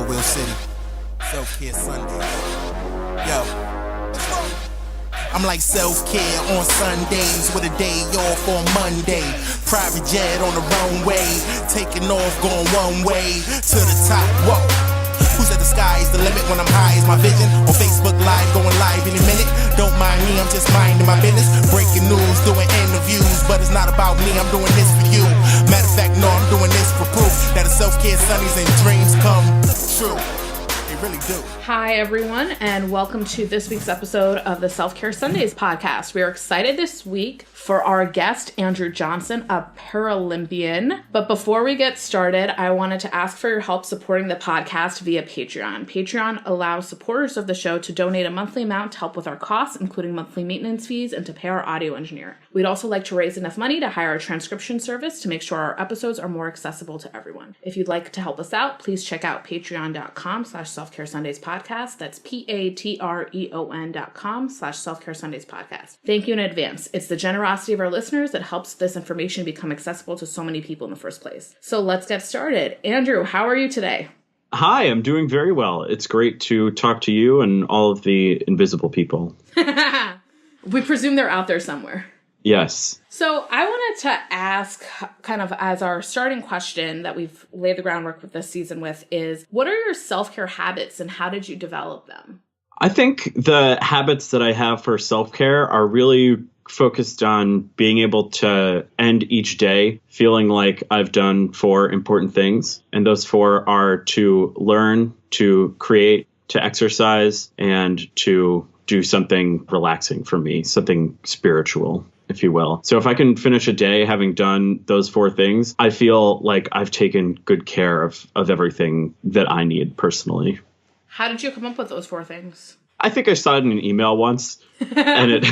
Wheel City. Self-care Sunday. Yo. I'm like self-care on Sundays with a day off on Monday. Private jet on the runway, taking off, going one way to the top. Whoa. Who said the sky is the limit when I'm high is my vision? On Facebook Live, going live in a minute. Don't mind me, I'm just minding my business. Breaking news, doing interviews, but it's not about me, I'm doing this for you. Matter of fact, no, I'm doing this for proof that a self-care Sundays and dreams come true. They really do. Hi, everyone, and welcome to this week's episode of the Self-Care Sundays podcast. We are excited this week for our guest, Andrew Johnson, a Paralympian. But before we get started, I wanted to ask for your help supporting the podcast via Patreon. Patreon allows supporters of the show to donate a monthly amount to help with our costs, including monthly maintenance fees and to pay our audio engineer. We'd also like to raise enough money to hire a transcription service to make sure our episodes are more accessible to everyone. If you'd like to help us out, please check out patreon.com/selfcaresundays podcast. That's patreon.com/selfcaresundays podcast. Thank you in advance. It's the generosity of our listeners that helps this information become accessible to so many people in the first place. So let's get started. Andrew, how are you today? Hi, I'm doing very well. It's great to talk to you and all of the invisible people. We presume they're out there somewhere. Yes. So I wanted to ask, kind of as our starting question that we've laid the groundwork with this season with, is what are your self-care habits and how did you develop them? I think the habits that I have for self-care are really focused on being able to end each day feeling like I've done 4 important things. And those 4 are to learn, to create, to exercise, and to do something relaxing for me, something spiritual, if you will. So if I can finish a day having done those 4 things, I feel like I've taken good care of everything that I need personally. How did you come up with those 4 things? I think I saw it in an email once, and it,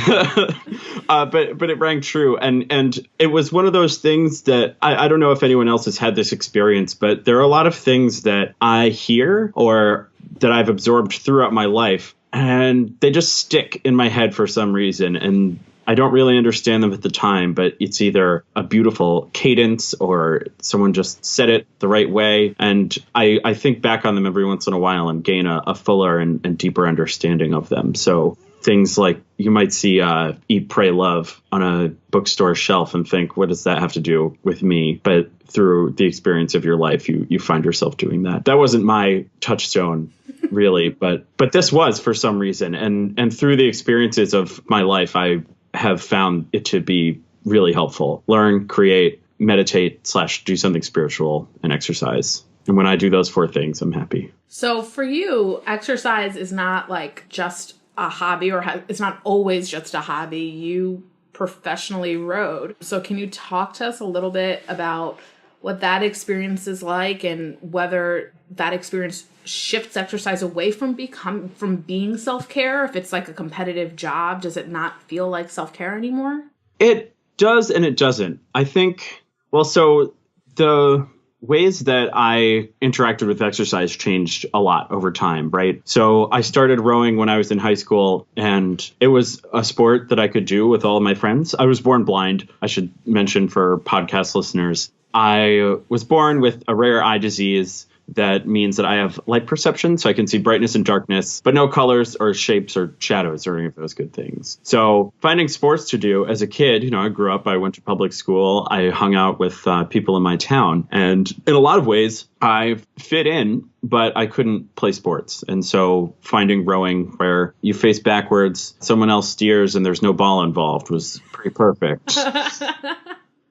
but it rang true. And it was one of those things that I don't know if anyone else has had this experience, but there are a lot of things that I hear or that I've absorbed throughout my life, and they just stick in my head for some reason. And I don't really understand them at the time, but it's either a beautiful cadence or someone just said it the right way. And I think back on them every once in a while and gain a fuller and deeper understanding of them. So things like you might see Eat, Pray, Love on a bookstore shelf and think, what does that have to do with me? But through the experience of your life, you find yourself doing that. That wasn't my touchstone, really, but this was for some reason. And through the experiences of my life, I have found it to be really helpful. Learn, create, meditate / do something spiritual and exercise. And when I do those 4 things, I'm happy. So for you, exercise is not like just a hobby it's not always just a hobby. You professionally rode. So can you talk to us a little bit about what that experience is like and whether that experience shifts exercise away from being self-care? If it's like a competitive job, does it not feel like self-care anymore? It does and it doesn't. I think, so the ways that I interacted with exercise changed a lot over time, right? So I started rowing when I was in high school, and it was a sport that I could do with all of my friends. I was born blind, I should mention for podcast listeners. I was born with a rare eye disease that means that I have light perception, so I can see brightness and darkness, but no colors or shapes or shadows or any of those good things. So finding sports to do as a kid, I grew up, I went to public school, I hung out with people in my town, and in a lot of ways, I fit in, but I couldn't play sports. And so finding rowing where you face backwards, someone else steers, and there's no ball involved was pretty perfect.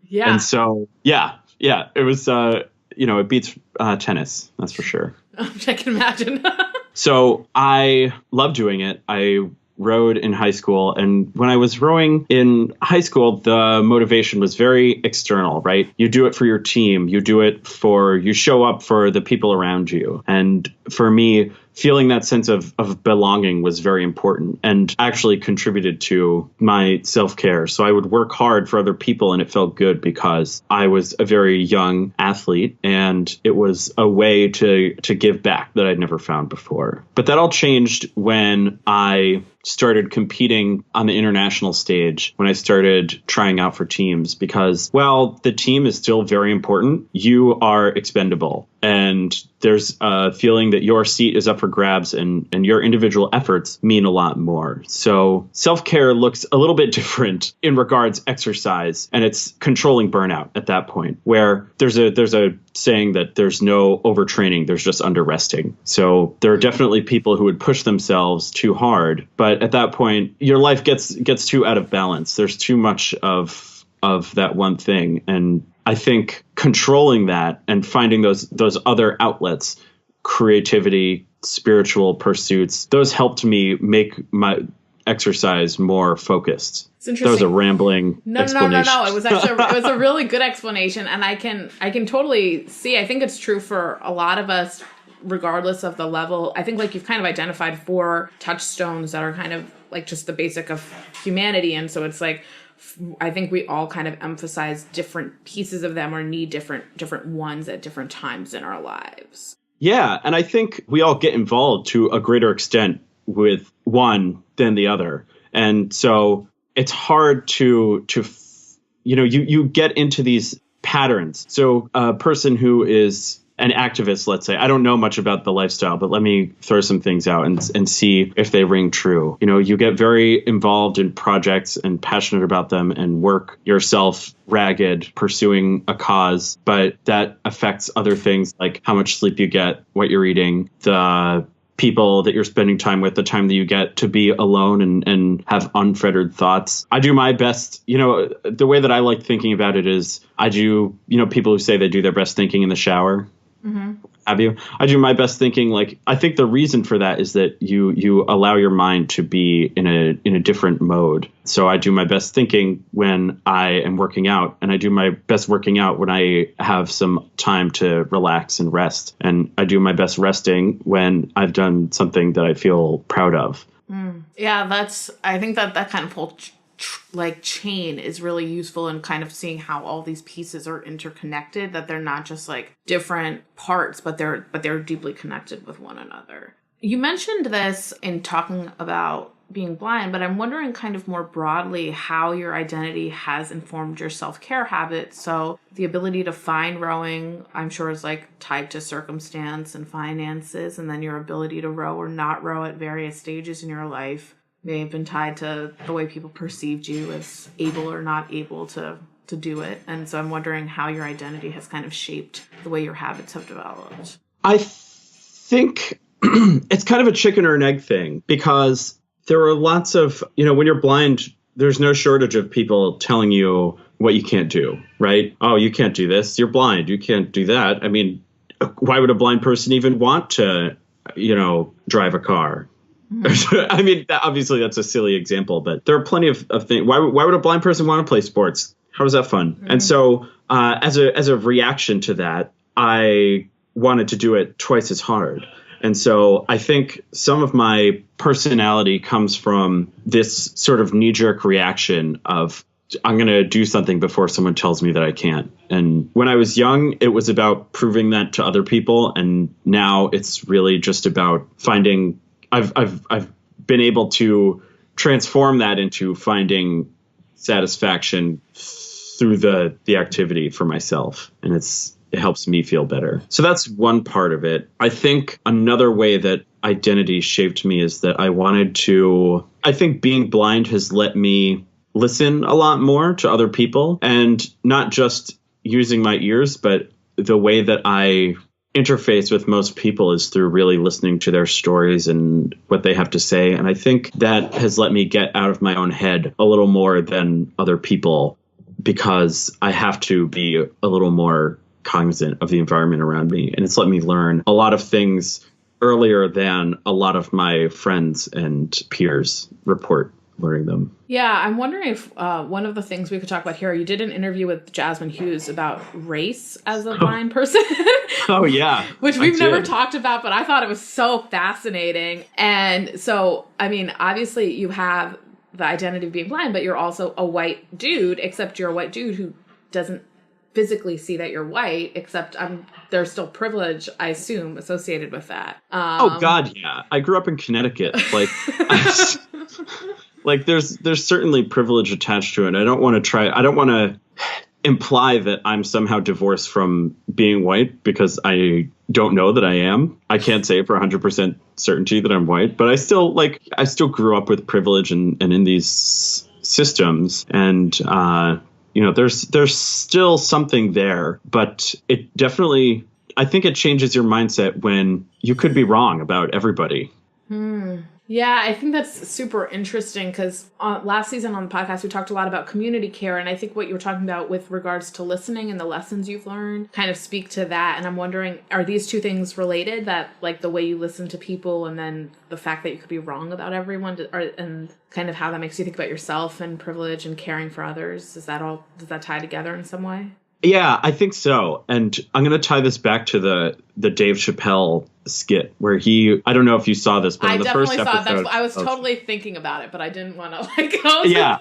Yeah. And so, yeah, it was... it beats tennis, that's for sure. I can imagine. So I love doing it. I rowed in high school. And when I was rowing in high school, the motivation was very external, right? You do it for your team. You show up for the people around you. And for me, feeling that sense of belonging was very important and actually contributed to my self-care. So I would work hard for other people, and it felt good because I was a very young athlete, and it was a way to give back that I'd never found before. But that all changed when I started competing on the international stage, when I started trying out for teams, because, well, the team is still very important. You are expendable. and there's a feeling that your seat is up for grabs and your individual efforts mean a lot more. So self-care looks a little bit different in regards exercise, and it's controlling burnout at that point, where there's a saying that there's no overtraining, there's just underresting. So there are definitely people who would push themselves too hard, but at that point your life gets too out of balance. There's too much of that one thing, and I think controlling that and finding those other outlets, creativity, spiritual pursuits, those helped me make my exercise more focused. It's interesting. That was a rambling explanation. No. It was actually it was a really good explanation, and I can totally see. I think it's true for a lot of us, regardless of the level. I think like you've kind of identified 4 touchstones that are kind of like just the basic of humanity, and so it's like, I think we all kind of emphasize different pieces of them or need different ones at different times in our lives. Yeah, and I think we all get involved to a greater extent with one than the other. And so it's hard to you get into these patterns. So a person who is an activist, let's say, I don't know much about the lifestyle, but let me throw some things out and see if they ring true. You get very involved in projects and passionate about them and work yourself ragged pursuing a cause, but that affects other things like how much sleep you get, what you're eating, the people that you're spending time with, the time that you get to be alone and have unfettered thoughts. I do my best, the way that I like thinking about it is I do, people who say they do their best thinking in the shower. Mm-hmm. Have you? I do my best thinking. Like, I think the reason for that is that you allow your mind to be in a different mode. So I do my best thinking when I am working out, and I do my best working out when I have some time to relax and rest. And I do my best resting when I've done something that I feel proud of. Yeah, I think that kind of whole chain is really useful in kind of seeing how all these pieces are interconnected, that they're not just like different parts, but they're deeply connected with one another. You mentioned this in talking about being blind, but I'm wondering kind of more broadly how your identity has informed your self-care habits. So the ability to find rowing, I'm sure, is like tied to circumstance and finances, and then your ability to row or not row at various stages in your life may have been tied to the way people perceived you as able or not able to do it. And so I'm wondering how your identity has kind of shaped the way your habits have developed. I think it's kind of a chicken or an egg thing, because there are lots of, when you're blind, there's no shortage of people telling you what you can't do, right? Oh, you can't do this. You're blind. You can't do that. I mean, why would a blind person even want to, drive a car? I mean, obviously that's a silly example, but there are plenty of things. Why would a blind person want to play sports? How is that fun? Mm-hmm. And so as a reaction to that, I wanted to do it twice as hard. And so I think some of my personality comes from this sort of knee-jerk reaction of, I'm going to do something before someone tells me that I can't. And when I was young, it was about proving that to other people. And now it's really just about finding, I've been able to transform that into finding satisfaction through the activity for myself. And it helps me feel better. So that's one part of it. I think another way that identity shaped me is that I think being blind has let me listen a lot more to other people, and not just using my ears, but the way that I interface with most people is through really listening to their stories and what they have to say. And I think that has let me get out of my own head a little more than other people, because I have to be a little more cognizant of the environment around me. And it's let me learn a lot of things earlier than a lot of my friends and peers report learning them. Yeah, I'm wondering if one of the things we could talk about here, you did an interview with Jasmine Hughes about race as a blind person. Oh, yeah. Which we've never talked about, but I thought it was so fascinating. And so, I mean, obviously you have the identity of being blind, but you're also a white dude, except you're a white dude who doesn't physically see that you're white, except there's still privilege, I assume, associated with that. Oh, God, yeah. I grew up in Connecticut. Like, there's certainly privilege attached to it. I don't want to imply that I'm somehow divorced from being white because I don't know that I am. I can't say for 100% certainty that I'm white, but I still grew up with privilege and in these systems. And, there's still something there, but it definitely, I think it changes your mindset when you could be wrong about everybody. Yeah, I think that's super interesting because last season on the podcast, we talked a lot about community care. And I think what you were talking about with regards to listening and the lessons you've learned kind of speak to that. And I'm wondering, are these two things related, that like the way you listen to people and then the fact that you could be wrong about everyone, and kind of how that makes you think about yourself and privilege and caring for others? Does that tie together in some way? Yeah, I think so. And I'm going to tie this back to the Dave Chappelle skit where I don't know if you saw this, but in the first episode. I definitely saw it. I was totally thinking about it, but I didn't want to go. Yeah.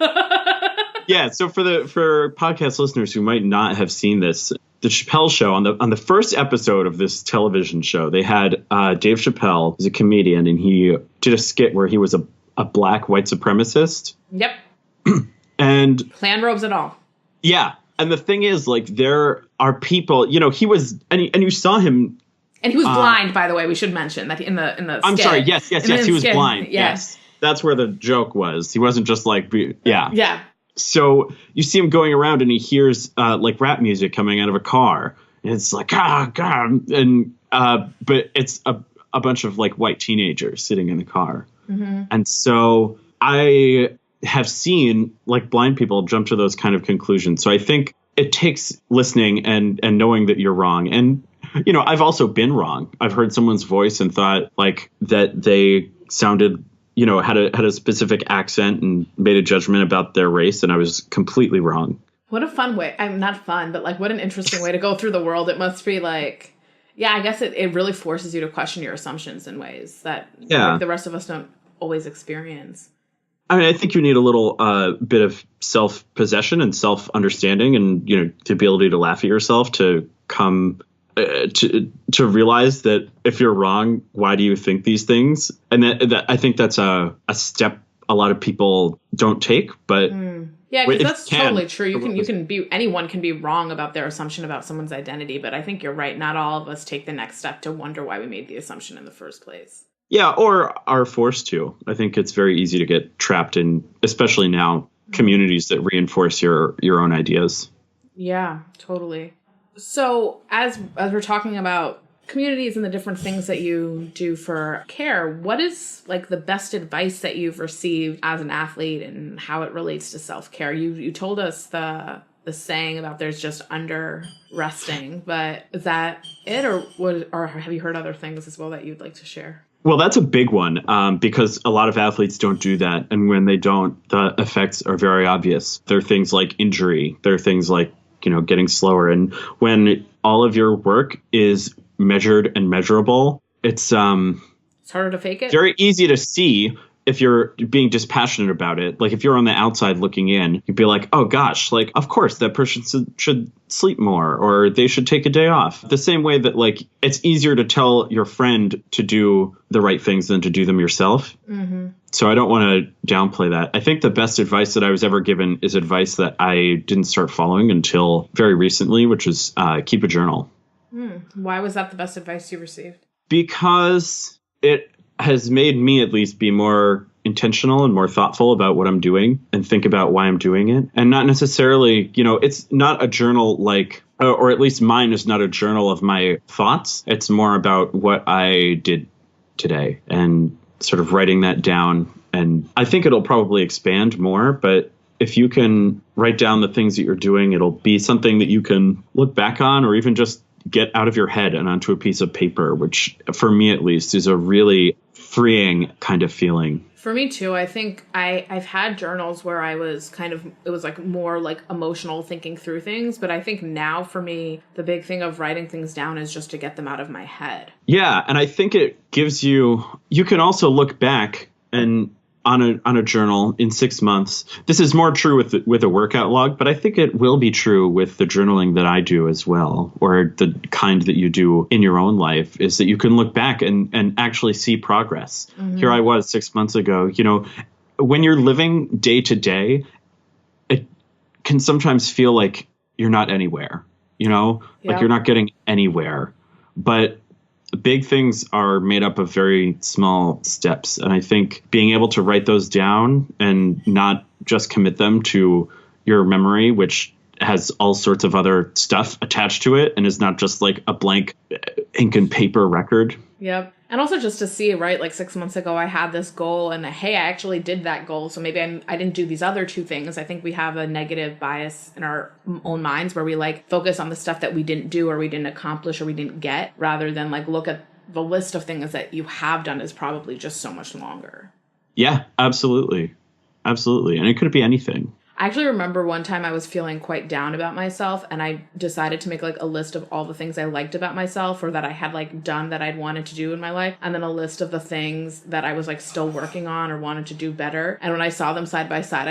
Yeah. So for podcast listeners who might not have seen this, the Chappelle Show, on the first episode of this television show, they had Dave Chappelle, who's a comedian, and he did a skit where he was a black white supremacist. Yep. And clan robes and all. Yeah. And the thing is, like, there are people, he was, and you saw him. And he was blind, by the way. We should mention that in the skit. I'm sorry. Yes. He was blind. Yeah. Yes. That's where the joke was. He wasn't just like, yeah. Yeah. So you see him going around and he hears like rap music coming out of a car. And it's like, God. And, but it's a bunch of like white teenagers sitting in the car. Mm-hmm. And so I have seen like blind people jump to those kind of conclusions. So I think it takes listening and knowing that you're wrong. And, I've also been wrong. I've heard someone's voice and thought like that they sounded, had a specific accent and made a judgment about their race. And I was completely wrong. What a fun way. I'm not fun, but like what an interesting way to go through the world. It must be like, yeah, I guess it really forces you to question your assumptions in ways that like, the rest of us don't always experience. I mean, I think you need a little bit of self-possession and self-understanding and, the ability to laugh at yourself to come to realize that if you're wrong, why do you think these things? And that I think that's a step a lot of people don't take. But yeah, because that's totally true. Anyone can be wrong about their assumption about someone's identity. But I think you're right. Not all of us take the next step to wonder why we made the assumption in the first place. Yeah, or are forced to. I think it's very easy to get trapped in, especially now, communities that reinforce your own ideas. Yeah, totally. So as we're talking about communities and the different things that you do for care, what is like the best advice that you've received as an athlete and how it relates to self-care? You told us the saying about there's just under resting, but is that it, or have you heard other things as well that you'd like to share? Well, that's a big one because a lot of athletes don't do that. And when they don't, the effects are very obvious. There are things like injury. There are things like, getting slower. And when all of your work is measured and measurable, it's harder to fake it. Very easy to see if you're being dispassionate about it. Like if you're on the outside looking in, you'd be like, oh gosh, like, of course that person should sleep more or they should take a day off. The same way that like it's easier to tell your friend to do the right things than to do them yourself. Mm-hmm. So I don't want to downplay that. I think the best advice that I was ever given is advice that I didn't start following until very recently, which is keep a journal. Why was that the best advice you received? Because it has made me at least be more intentional and more thoughtful about what I'm doing and think about why I'm doing it. And not necessarily, it's not a journal like, or at least mine is not a journal of my thoughts. It's more about what I did today and sort of writing that down. And I think it'll probably expand more, but if you can write down the things that you're doing, it'll be something that you can look back on or even just get out of your head and onto a piece of paper, which for me at least is a really freeing kind of feeling. For me too. I think I've had journals where I was it was like more like emotional thinking through things. But I think now for me, the big thing of writing things down is just to get them out of my head. Yeah. And I think it gives you can also look back and on a journal in 6 months. This is more true with a workout log, but I think it will be true with the journaling that I do as well, or the kind that you do in your own life, is that you can look back and actually see progress. Mm-hmm. Here I was 6 months ago. When you're living day to day, it can sometimes feel like you're not anywhere, you know, like you're not getting anywhere. But big things are made up of very small steps. And I think being able to write those down and not just commit them to your memory, which has all sorts of other stuff attached to it and is not just like a blank ink and paper record. Yep. And also just to see, right, like 6 months ago, I had this goal and hey, I actually did that goal. So maybe I didn't do these other two things. I think we have a negative bias in our own minds where we like focus on the stuff that we didn't do or we didn't accomplish or we didn't get rather than like look at the list of things that you have done is probably just so much longer. Yeah, absolutely. Absolutely. And it could be anything. I actually remember one time I was feeling quite down about myself and I decided to make like a list of all the things I liked about myself or that I had like done that I'd wanted to do in my life. And then a list of the things that I was like still working on or wanted to do better. And when I saw them side by side,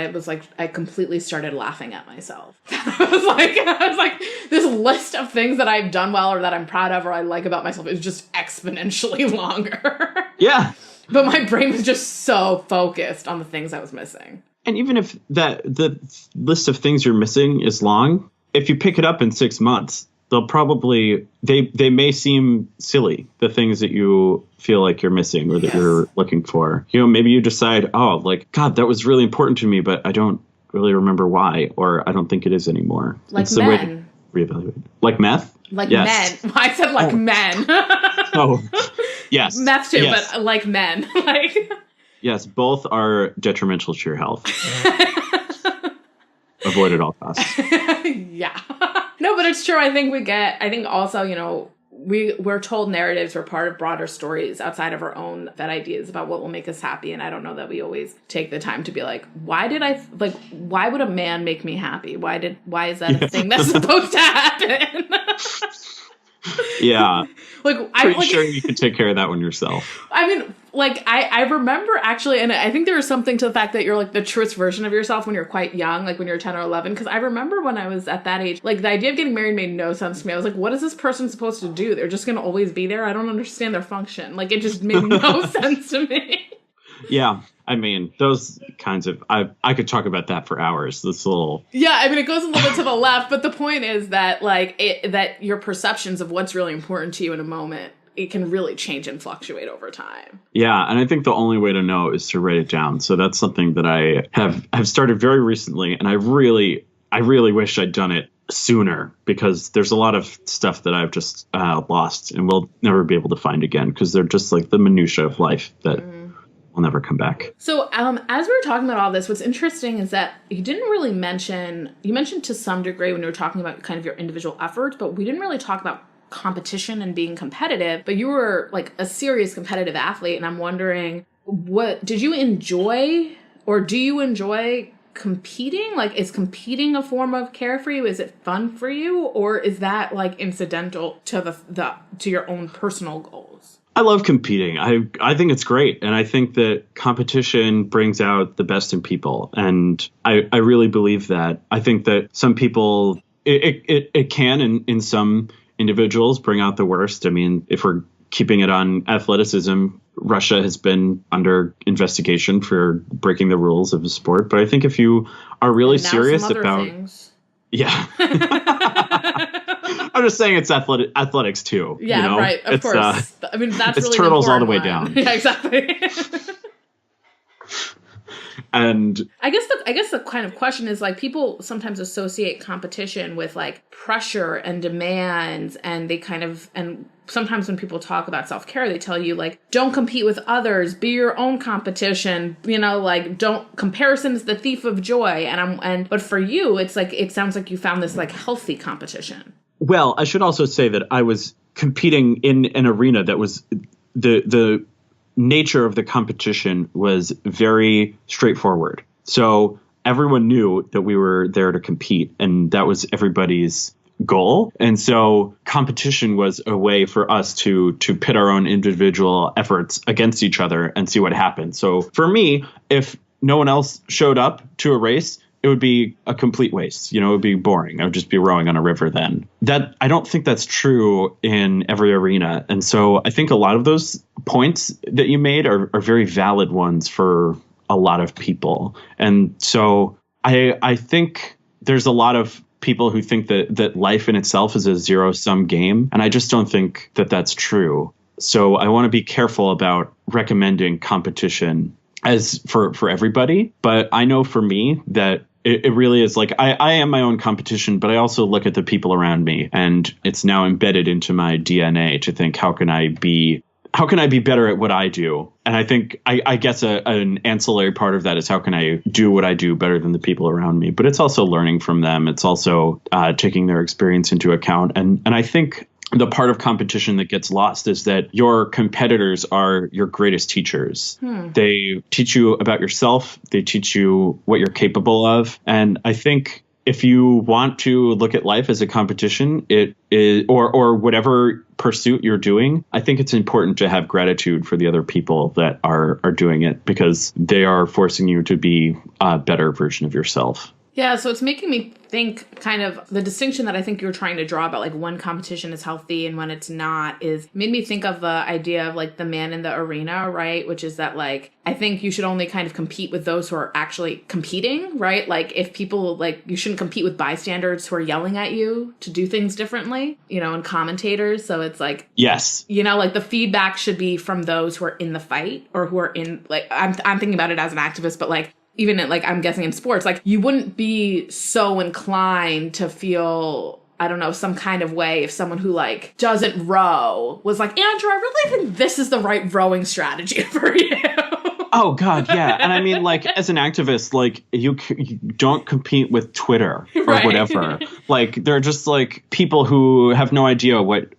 I completely started laughing at myself. I was like, this list of things that I've done well or that I'm proud of or I like about myself is just exponentially longer. Yeah. But my brain was just so focused on the things I was missing. And even if the list of things you're missing is long, if you pick it up in 6 months, they'll probably, they may seem silly, the things that you feel like you're missing or that you're looking for. You know, maybe you decide, oh, like, God, that was really important to me, but I don't really remember why, or I don't think it is anymore. Like it's men. The way to reevaluate. Like meth? Like yes. men. I said like men. Oh, yes. Meth too, yes. But like men. Like... Yes, both are detrimental to your health. Avoid at all costs. Yeah. No, but it's true. I think also, you know, we're told narratives are part of broader stories outside of our own that ideas about what will make us happy. And I don't know that we always take the time to be like, why would a man make me happy? Why is that a thing that's supposed to happen? Yeah. I'm sure you can take care of that one yourself. I mean, like, I remember actually, and I think there was something to the fact that you're like the truest version of yourself when you're quite young, like when you're 10 or 11. Because I remember when I was at that age, like the idea of getting married made no sense to me. I was like, what is this person supposed to do? They're just going to always be there? I don't understand their function. Like, it just made no sense to me. Yeah. I mean, those kinds of, I could talk about that for hours. This little. Yeah, I mean, it goes a little bit to the left, but the point is that, like, that your perceptions of what's really important to you in a moment, it can really change and fluctuate over time. Yeah, and I think the only way to know is to write it down. So that's something that I have started very recently, and I really wish I'd done it sooner because there's a lot of stuff that I've just lost and will never be able to find again because they're just like the minutia of life that will never come back. So as we were talking about all this, what's interesting is that you didn't really mention, you mentioned to some degree when you were talking about kind of your individual efforts, but we didn't really talk about competition and being competitive, but you were like a serious competitive athlete. And I'm wondering, what did you enjoy or do you enjoy competing? Like, is competing a form of care for you? Is it fun for you? Or is that like incidental to to your own personal goals? I love competing. I think it's great. And I think that competition brings out the best in people. And I really believe that. I think that some people, it can, in some individuals, bring out the worst. I mean, if we're keeping it on athleticism, Russia has been under investigation for breaking the rules of the sport. But I think if you are really serious about things. Yeah. I'm just saying it's athletics too. Yeah, you know? right. Of course. I mean, that's it's really turtles all the way one. down. Yeah, exactly. And I guess the kind of question is like people sometimes associate competition with like pressure and demands, and they kind of, and sometimes when people talk about self-care, they tell you like, don't compete with others, be your own competition, you know, like comparison is the thief of joy. But for you, it's like, it sounds like you found this like healthy competition. Well, I should also say that I was competing in an arena that was the nature of the competition was very straightforward. So everyone knew that we were there to compete, and that was everybody's goal. And so competition was a way for us to pit our own individual efforts against each other and see what happened. So for me, if no one else showed up to a race, it would be a complete waste. You know, it would be boring. I would just be rowing on a river then. That I don't think that's true in every arena. And so I think a lot of those points that you made are very valid ones for a lot of people. And so I think there's a lot of people who think that life in itself is a zero-sum game. And I just don't think that that's true. So I want to be careful about recommending competition as for everybody. But I know for me that it really is like I am my own competition, but I also look at the people around me, and it's now embedded into my DNA to think, how can I be better at what I do? And I think I guess an ancillary part of that is how can I do what I do better than the people around me? But it's also learning from them. It's also taking their experience into account. And I think the part of competition that gets lost is that your competitors are your greatest teachers. They teach you about yourself. They teach you what you're capable of. And I think if you want to look at life as a competition, it is, or whatever pursuit you're doing, I think it's important to have gratitude for the other people that are doing it, because they are forcing you to be a better version of yourself. Yeah, so it's making me think kind of the distinction that I think you're trying to draw about like when competition is healthy and when it's not is made me think of the idea of like the man in the arena, right? Which is that like, I think you should only kind of compete with those who are actually competing, right? Like if people like, you shouldn't compete with bystanders who are yelling at you to do things differently, and commentators. So it's like, yes, like the feedback should be from those who are in the fight or who are in like, I'm thinking about it as an activist, but like, even in, like, I'm guessing in sports, like, you wouldn't be so inclined to feel, I don't know, some kind of way if someone who, like, doesn't row was like, Andrew, I really think this is the right rowing strategy for you. Oh, God, yeah. And I mean, like, as an activist, like, you don't compete with Twitter or right. whatever. Like, they're just, like, people who have no idea what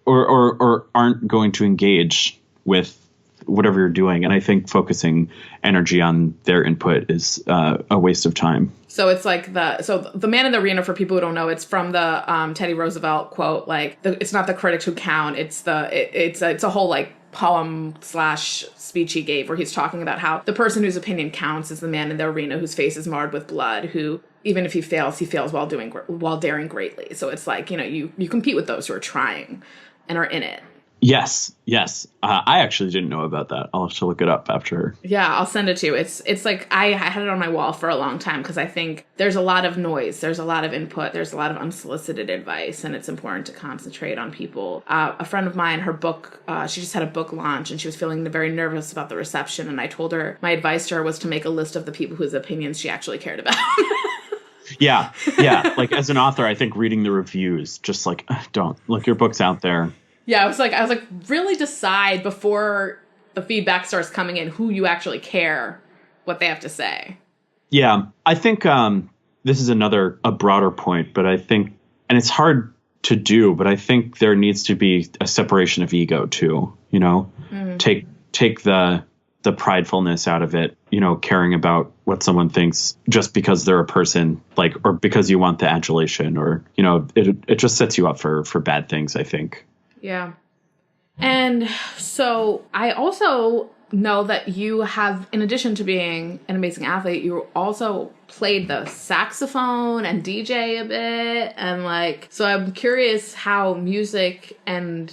or aren't going to engage with whatever you're doing. And I think focusing energy on their input is a waste of time. So it's like the man in the arena, for people who don't know, it's from the Teddy Roosevelt quote, like it's not the critics who count. It's a whole like poem / speech he gave where he's talking about how the person whose opinion counts is the man in the arena whose face is marred with blood, who even if he fails while daring greatly. So it's like, you compete with those who are trying and are in it. Yes. I actually didn't know about that. I'll have to look it up after. Yeah, I'll send it to you. It's like I had it on my wall for a long time because I think there's a lot of noise. There's a lot of input. There's a lot of unsolicited advice, and it's important to concentrate on people. A friend of mine, her book, she just had a book launch, and she was feeling very nervous about the reception, and I told her my advice to her was to make a list of the people whose opinions she actually cared about. Yeah. Like as an author, I think reading the reviews, just like, don't look, your book's out there. Yeah, I was like, really decide before the feedback starts coming in who you actually care what they have to say. Yeah, I think this is a broader point, but I think, and it's hard to do, but I think there needs to be a separation of ego too. Take the pridefulness out of it. Caring about what someone thinks just because they're a person, like, or because you want the adulation, or it just sets you up for bad things, I think. Yeah. And so I also know that you have, in addition to being an amazing athlete, you also played the saxophone and DJ a bit. And so I'm curious how music and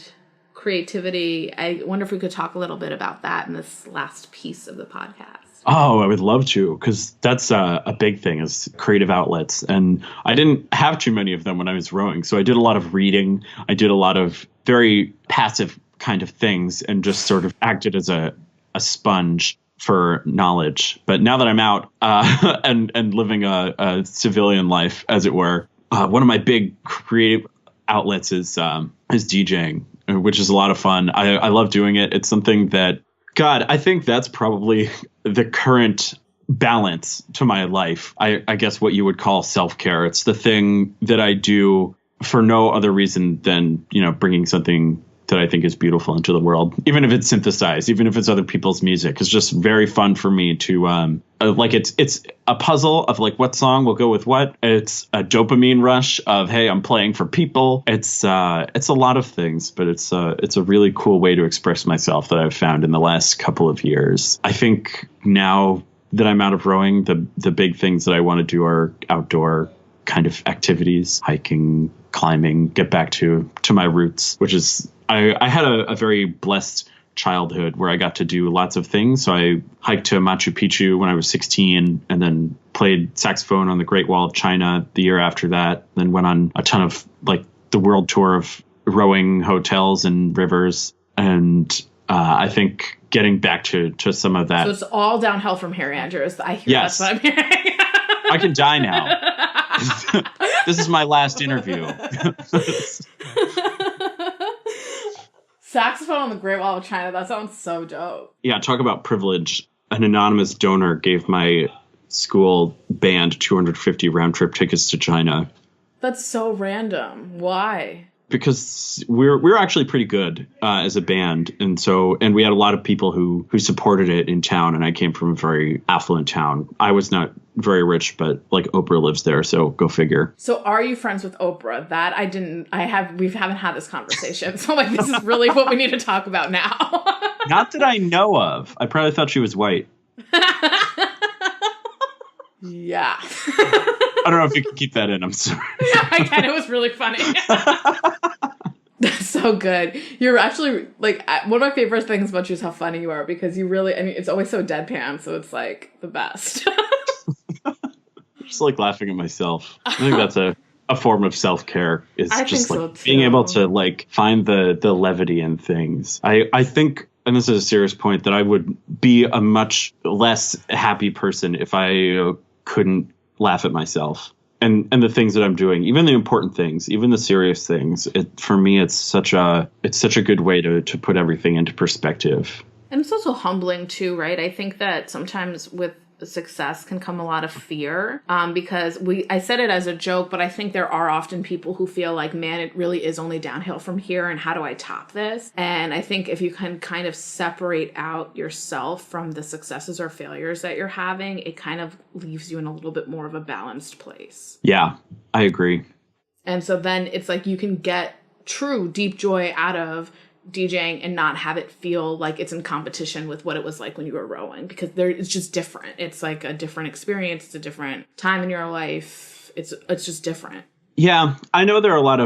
creativity, I wonder if we could talk a little bit about that in this last piece of the podcast. Oh, I would love to, because that's a big thing, is creative outlets. And I didn't have too many of them when I was rowing. So I did a lot of reading. I did a lot of very passive kind of things and just sort of acted as a sponge for knowledge. But now that I'm out and living a civilian life, as it were, one of my big creative outlets is DJing, which is a lot of fun. I love doing it. It's something that, God, I think that's probably the current balance to my life. I guess what you would call self-care. It's the thing that I do for no other reason than, bringing something that I think is beautiful into the world, even if it's synthesized, even if it's other people's music. It's just very fun for me to it's a puzzle of like what song will go with what. It's a dopamine rush of, hey, I'm playing for people. It's a lot of things, but it's a really cool way to express myself that I've found in the last couple of years. I think now that I'm out of rowing, the big things that I want to do are outdoor kind of activities, hiking, climbing, get back to my roots, which is I had a very blessed childhood where I got to do lots of things. So I hiked to Machu Picchu when I was 16 and then played saxophone on the Great Wall of China the year after that. Then went on a ton of like the world tour of rowing hotels and rivers. And I think getting back to some of that. So it's all downhill from here, Andrew. I hear Yes. That's what I'm hearing. I can die now. This is my last interview. Saxophone on the Great Wall of China. That sounds so dope. Yeah, talk about privilege. An anonymous donor gave my school band 250 round trip tickets to China. That's so random. Why? Because we're actually pretty good as a band, and we had a lot of people who supported it in town. And I came from a very affluent town. I was not very rich, but like Oprah lives there, so go figure. So are you friends with Oprah? That we haven't had this conversation. So like this is really what we need to talk about now. Not that I know of. I probably thought she was white. Yeah. I don't know if you can keep that in. I'm sorry. I can. It was really funny. That's so good. You're actually like one of my favorite things about you is how funny you are, because you really, I mean, it's always so deadpan. So it's like the best. Just like laughing at myself. I think that's a form of self-care, is I just think like so, being too. able to like find the levity in things. I think, and this is a serious point, that I would be a much less happy person if I couldn't laugh at myself and the things that I'm doing, even the important things, even the serious things. For me, it's such a good way to put everything into perspective. And it's also humbling too, right? I think that sometimes with success can come a lot of fear, because I said it as a joke, but I think there are often people who feel like, man, it really is only downhill from here, and how do I top this? And I think if you can kind of separate out yourself from the successes or failures that you're having, it kind of leaves you in a little bit more of a balanced place. Yeah, I agree. And so then it's like you can get true deep joy out of DJing and not have it feel like it's in competition with what it was like when you were rowing, because it's just different. It's like a different experience. It's a different time in your life. It's just different. Yeah, I know there are a lot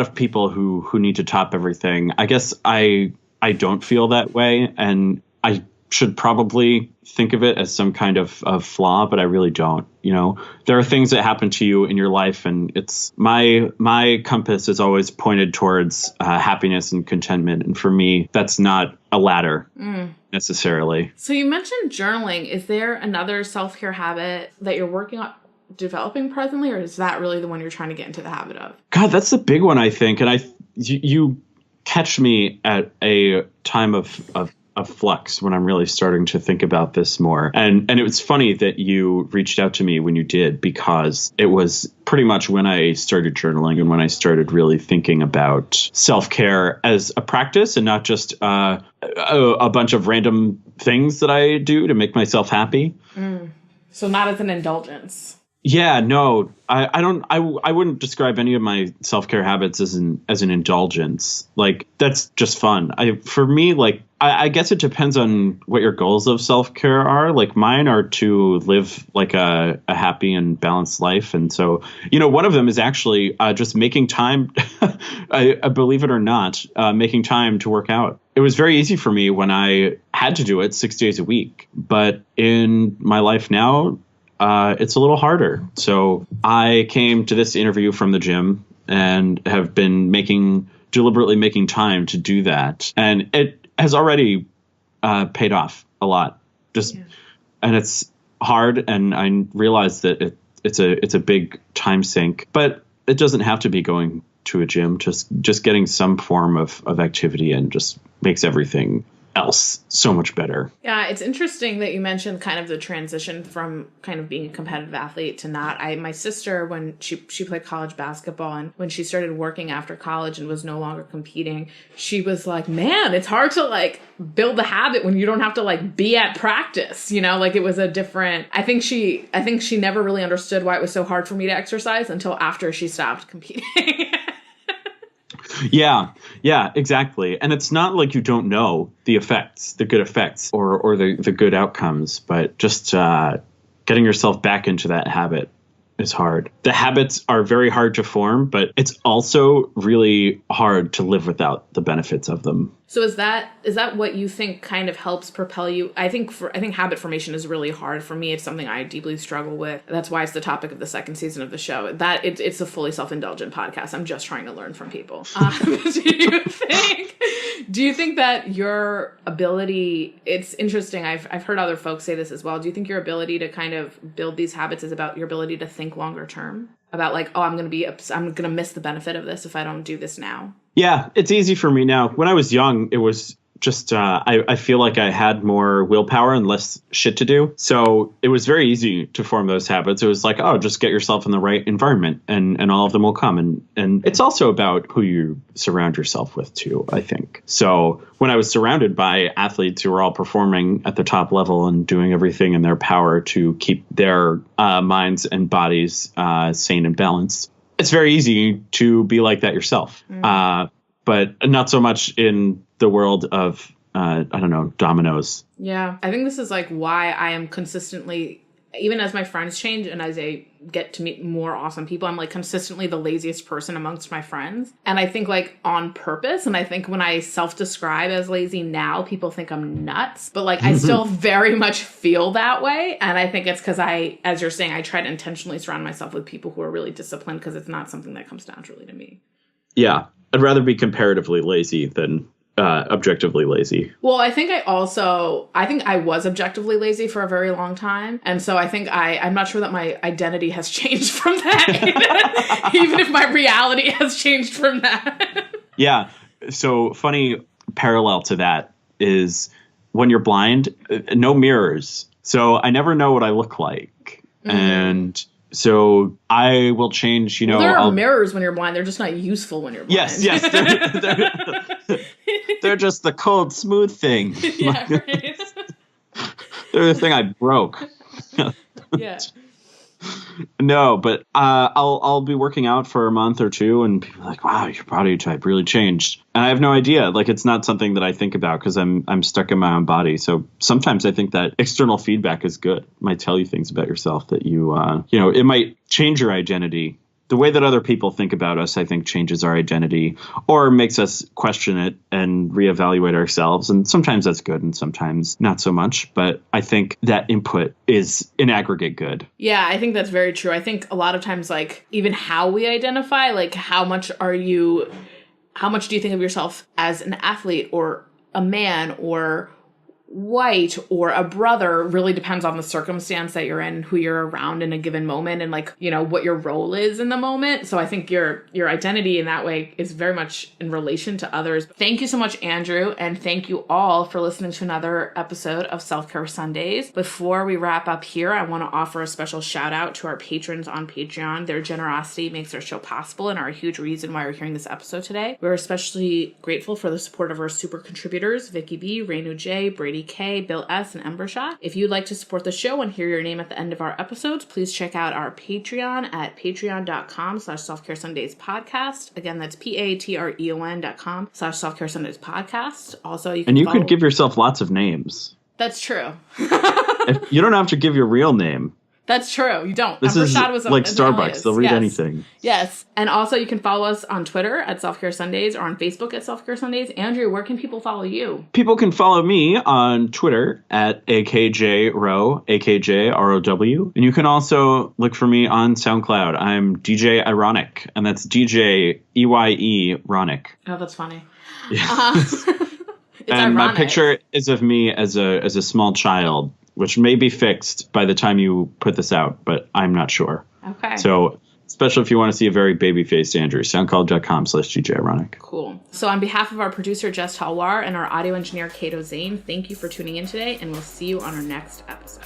of people who need to top everything. I guess I don't feel that way, and I should probably think of it as some kind of flaw, but I really don't. You know, there are things that happen to you in your life, and it's my compass is always pointed towards happiness and contentment. And for me, that's not a ladder necessarily. So you mentioned journaling. Is there another self-care habit that you're working on developing presently, or is that really the one you're trying to get into the habit of? God, that's the big one, I think. And you catch me at a time of flux when I'm really starting to think about this more. And it was funny that you reached out to me when you did, because it was pretty much when I started journaling and when I started really thinking about self-care as a practice and not just a bunch of random things that I do to make myself happy. So not as an indulgence. Yeah, no, I wouldn't describe any of my self-care habits as an indulgence. Like, that's just fun. For me, like, I guess it depends on what your goals of self-care are. Like, mine are to live like a happy and balanced life. And so, you know, one of them is actually just making time, I believe it or not, making time to work out. It was very easy for me when I had to do it 6 days a week. But in my life now, it's a little harder. So I came to this interview from the gym and have been deliberately making time to do that. And it has already paid off a lot. And it's hard. And I realize that it's a big time sink, but it doesn't have to be going to a gym. Just getting some form of activity and just makes everything else so much better. Yeah, it's interesting that you mentioned kind of the transition from kind of being a competitive athlete to not. My sister, when she played college basketball, and when she started working after college and was no longer competing, she was like, man, it's hard to like build the habit when you don't have to like be at practice, you know, like it was a different, I think she never really understood why it was so hard for me to exercise until after she stopped competing. Yeah, exactly. And it's not like you don't know the effects, the good effects or the good outcomes, but just getting yourself back into that habit is hard. The habits are very hard to form, but it's also really hard to live without the benefits of them. So is that what you think kind of helps propel you? I think habit formation is really hard for me. It's something I deeply struggle with. That's why it's the topic of the second season of the show. That it's a fully self-indulgent podcast. I'm just trying to learn from people. Do you think that your ability? It's interesting. I've heard other folks say this as well. Do you think your ability to kind of build these habits is about your ability to think longer term? About like, oh, I'm gonna miss the benefit of this if I don't do this now. Yeah, it's easy for me now. When I was young, it was just I feel like I had more willpower and less shit to do. So it was very easy to form those habits. It was like, oh, just get yourself in the right environment and all of them will come. And it's also about who you surround yourself with, too, I think. So when I was surrounded by athletes who were all performing at the top level and doing everything in their power to keep their minds and bodies sane and balanced, it's very easy to be like that yourself. But not so much in the world of, dominoes. Yeah. I think this is like why I am consistently, even as my friends change and as I get to meet more awesome people, I'm like consistently the laziest person amongst my friends. And I think like on purpose. And I think when I self-describe as lazy now, people think I'm nuts. But like I still very much feel that way. And I think it's because as you're saying, I try to intentionally surround myself with people who are really disciplined because it's not something that comes naturally to me. Yeah. I'd rather be comparatively lazy than objectively lazy. Well, I think I was objectively lazy for a very long time. And so I think I'm not sure that my identity has changed from that, even if my reality has changed from that. Yeah. So funny parallel to that is when you're blind, no mirrors. So I never know what I look like. And so I will change, Well, there are mirrors when you're blind. They're just not useful when you're blind. Yes. They're just the cold, smooth thing. Yeah, right. They're the thing I broke. Yeah. No, but I'll be working out for a month or two and people are like, wow, your body type really changed. And I have no idea. Like, it's not something that I think about because I'm stuck in my own body. So sometimes I think that external feedback is good. It might tell you things about yourself that it might change your identity. The way that other people think about us, I think, changes our identity or makes us question it and reevaluate ourselves. And sometimes that's good and sometimes not so much. But I think that input is in aggregate good. Yeah, I think that's very true. I think a lot of times, like, even how we identify, like, how much do you think of yourself as an athlete or a man or white or a brother really depends on the circumstance that you're in, who you're around in a given moment, and like, what your role is in the moment. So I think your identity in that way is very much in relation to others. Thank you so much, Andrew, and thank you all for listening to another episode of Self-Care Sundays. Before we wrap up here, I want to offer a special shout out to our patrons on Patreon. Their generosity makes our show possible and are a huge reason why we're hearing this episode today. We're especially grateful for the support of our super contributors, Vicky B, Rainu J, Brady K, Bill S, and Ember Shot. If you'd like to support the show and hear your name at the end of our episodes, please check out our Patreon at patreon.com/Selfcare Sundays podcast. Again, that's patreon.com/Selfcare Sundays podcast. Also, you could give yourself lots of names. That's true. You don't have to give your real name. That's true. You don't. This is like Starbucks. They'll read anything. Yes. And also you can follow us on Twitter at Self-Care Sundays or on Facebook at Self-Care Sundays. Andrew, where can people follow you? People can follow me on Twitter at AKJRow, AKJROW. And you can also look for me on SoundCloud. I'm DJ Ironic, and that's DJ EYE Ronic. Oh, that's funny. Yes. And ironic. My picture is of me as a small child, which may be fixed by the time you put this out, but I'm not sure. Okay. So, especially if you want to see a very baby-faced Andrew, soundcloud.com/DJironic. Cool. So on behalf of our producer, Jess Talwar, and our audio engineer, Kato Zane, thank you for tuning in today, and we'll see you on our next episode.